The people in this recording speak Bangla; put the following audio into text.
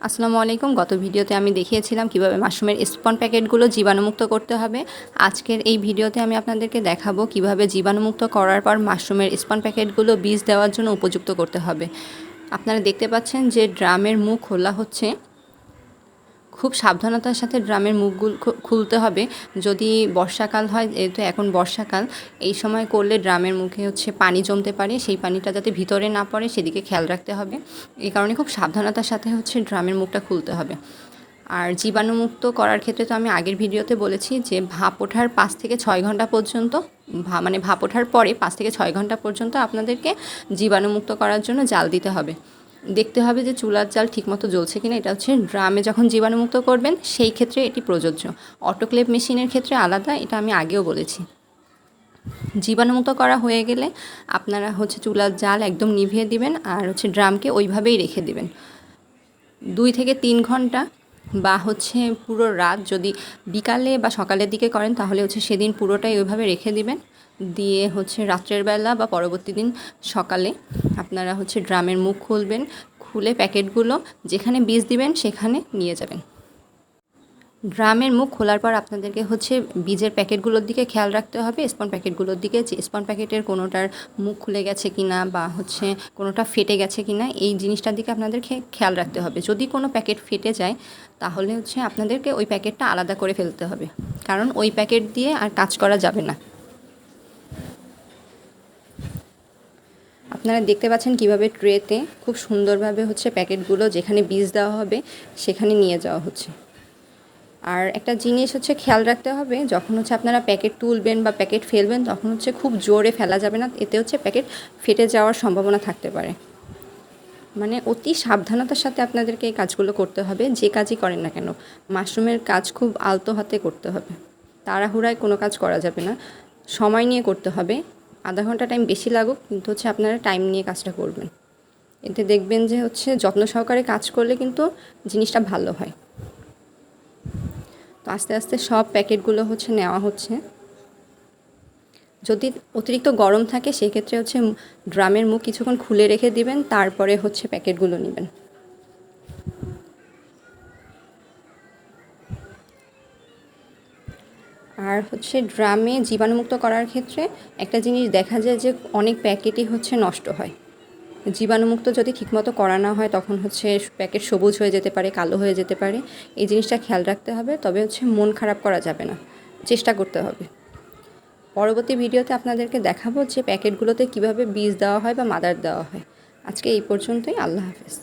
আসসালামু আলাইকুম। গত ভিডিওতে আমি দেখিয়েছিলাম কিভাবে মাশরুমের স্পন প্যাকেটগুলো জীবাণুমুক্ত করতে হবে। আজকের এই ভিডিওতে আমি আপনাদেরকে দেখাবো কিভাবে জীবাণুমুক্ত করার পর মাশরুমের স্পন প্যাকেটগুলো বীজ দেওয়ার জন্য উপযুক্ত করতে হবে। আপনারা দেখতে পাচ্ছেন যে ড্রামের মুখ খোলা হচ্ছে। খুব সাবধানতার সাথে ড্রামের মুখগুলো খুলতে হবে। যদি বর্ষাকাল হয়, যেহেতু এখন বর্ষাকাল, এই সময় করলে ড্রামের মুখে পানি জমতে পারে, সেই পানিটা যাতে ভিতরে না পড়ে সেদিকে খেয়াল রাখতে হবে। এই কারণে খুব সাবধানতার সাথে ড্রামের মুখটা খুলতে হবে। আর জীবাণুমুক্ত করার ক্ষেত্রে তো আমি আগের ভিডিওতে বলেছি যে ভাপ ওঠার 5 থেকে 6 ঘন্টা পর্যন্ত, ভাপ ওঠার পরে 5 থেকে 6 ঘন্টা পর্যন্ত আপনাদেরকে জীবাণুমুক্ত করার জন্য জাল দিতে হবে। দেখতে হবে যে চুলার জাল ঠিকমতো জ্বলছে কিনা। এটা ড্রামে যখন জীবাণুমুক্ত করবেন সেই ক্ষেত্রে এটি প্রযোজ্য। অটোক্লেভ মেশিনের ক্ষেত্রে আলাদা, এটা আমি আগেও বলেছি। জীবাণুমুক্ত করা হয়ে গেলে আপনারা চুলার জাল একদম নিভিয়ে দিবেন আর ড্রামকে ওইভাবেই রেখে দিবেন 2 থেকে 3 ঘন্টা, বা পুরো রাত। যদি বিকালে বা সকালের দিকে করেন তাহলে সেদিন পুরোটাই ওইভাবে রেখে দিবেন। দিয়ে রাত্রের বেলা বা পরবর্তী দিন সকালে আপনারা ড্রামের মুখ খুলবেন, খুলে প্যাকেটগুলো যেখানে বীজ দিবেন সেখানে নিয়ে যাবেন। ড্রামের মুখ খোলার পর আপনাদেরকে বীজের প্যাকেটগুলোর দিকে খেয়াল রাখতে হবে, স্পন প্যাকেটগুলোর দিকে, যে স্পন প্যাকেটের কোনোটার মুখ খুলে গেছে কিনা বা কোনোটা ফেটে গেছে কিনা, এই জিনিসটার দিকে আপনাদেরকে খেয়াল রাখতে হবে। যদি কোনো প্যাকেট ফেটে যায় তাহলে আপনাদেরকে ওই প্যাকেটটা আলাদা করে ফেলতে হবে, কারণ ওই প্যাকেট দিয়ে আর কাজ করা যাবে না। আপনারা দেখতে পাচ্ছেন কিভাবে ট্রেতে খুব সুন্দরভাবে প্যাকেটগুলো যেখানে বীজ দেওয়া হবে সেখানে নিয়ে যাওয়া হচ্ছে। আর একটা জিনিস খেয়াল রাখতে হবে, যখন আপনারা প্যাকেট তুলবেন বা প্যাকেট ফেলবেন তখন খুব জোরে ফেলা যাবে না, এতে প্যাকেট ফেটে যাওয়ার সম্ভাবনা থাকতে পারে। মানে অতি সাবধানতার সাথে আপনাদেরকে এই কাজগুলো করতে হবে, যে কাজই করেন না কেন। মাশরুমের কাজ খুব আলতো হাতে করতে হবে, তাড়াহুড়ায় কোনো কাজ করা যাবে না, সময় নিয়ে করতে হবে। আধা ঘন্টা টাইম বেশি লাগুক, কিন্তু আপনারা টাইম নিয়ে কাজটা করবেন। এতে দেখবেন যে যত্ন সহকারে কাজ করলে কিন্তু জিনিসটা ভালো হয়। তো আস্তে আস্তে সব প্যাকেটগুলো নেওয়া হচ্ছে। যদি অতিরিক্ত গরম থাকে সেক্ষেত্রে ড্রামের মুখ কিছুক্ষণ খুলে রেখে দিবেন, তারপরে প্যাকেটগুলো নেবেন। আর ড্রামে জীবাণুমুক্ত করার ক্ষেত্রে একটা জিনিস দেখা যায় যে অনেক প্যাকেটই নষ্ট হয়। জীবাণুমুক্ত যদি ঠিকমতো করা না হয় তখন প্যাকেট সবুজ হয়ে যেতে পারে, কালো হয়ে যেতে পারে। এই জিনিসটা খেয়াল রাখতে হবে। তবে মন খারাপ করা যাবে না, চেষ্টা করতে হবে। পরবর্তী ভিডিওতে আপনাদেরকে দেখাবো যে প্যাকেটগুলোতে কিভাবে বীজ দেওয়া হয় বা মাদার দেওয়া হয়। আজকে এই পর্যন্তই। আল্লাহ হাফেজ।